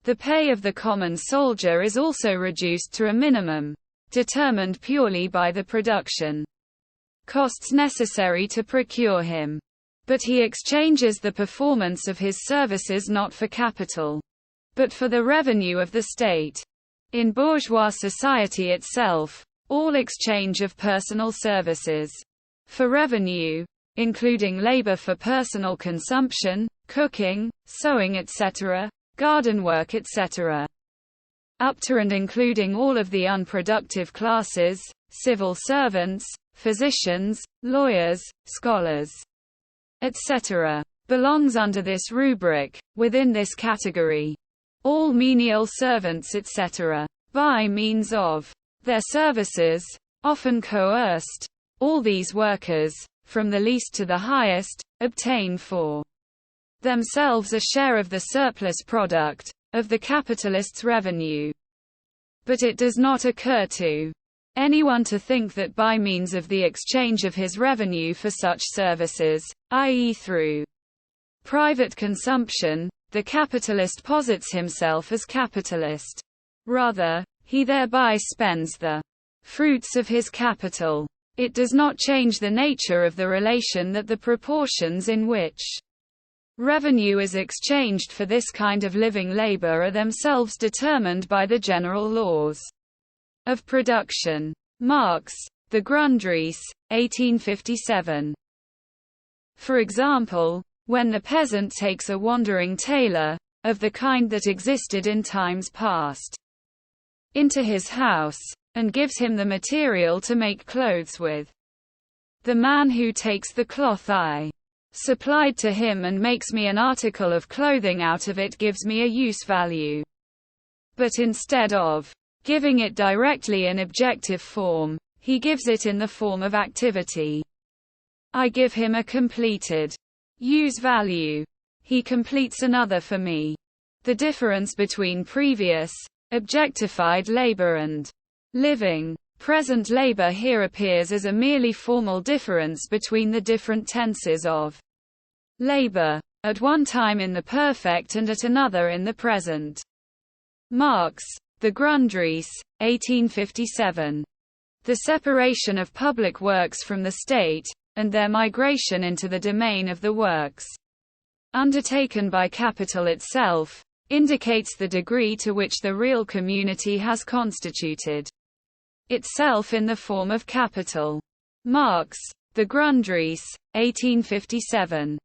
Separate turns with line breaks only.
The pay of the common soldier is also reduced to a minimum, determined purely by the production costs necessary to procure him. But he exchanges the performance of his services not for capital, but for the revenue of the state. In bourgeois society itself, all exchange of personal services for revenue, including labor for personal consumption, cooking, sewing etc., garden work etc., up to and including all of the unproductive classes, civil servants, physicians, lawyers, scholars, etc., belongs under this rubric. Within this category, all menial servants etc., by means of their services, often coerced, all these workers, from the least to the highest, obtain for themselves a share of the surplus product of the capitalist's revenue. But it does not occur to anyone to think that by means of the exchange of his revenue for such services, i.e. through private consumption, the capitalist posits himself as capitalist. Rather, he thereby spends the fruits of his capital. It does not change the nature of the relation that the proportions in which revenue is exchanged for this kind of living labor are themselves determined by the general laws of production. Marx, The Grundrisse, 1857. For example, when the peasant takes a wandering tailor, of the kind that existed in times past, into his house, and gives him the material to make clothes with, the man who takes the cloth I supplied to him and makes me an article of clothing out of it gives me a use value. But instead of giving it directly in objective form, he gives it in the form of activity. I give him a completed use value. He completes another for me. The difference between previous, objectified labor and living, present labor here appears as a merely formal difference between the different tenses of labor, at one time in the perfect and at another in the present. Marx, The Grundrisse, 1857. The separation of public works from the state, and their migration into the domain of the works undertaken by capital itself, indicates the degree to which the real community has constituted itself in the form of capital. Marx, The Grundrisse, 1857.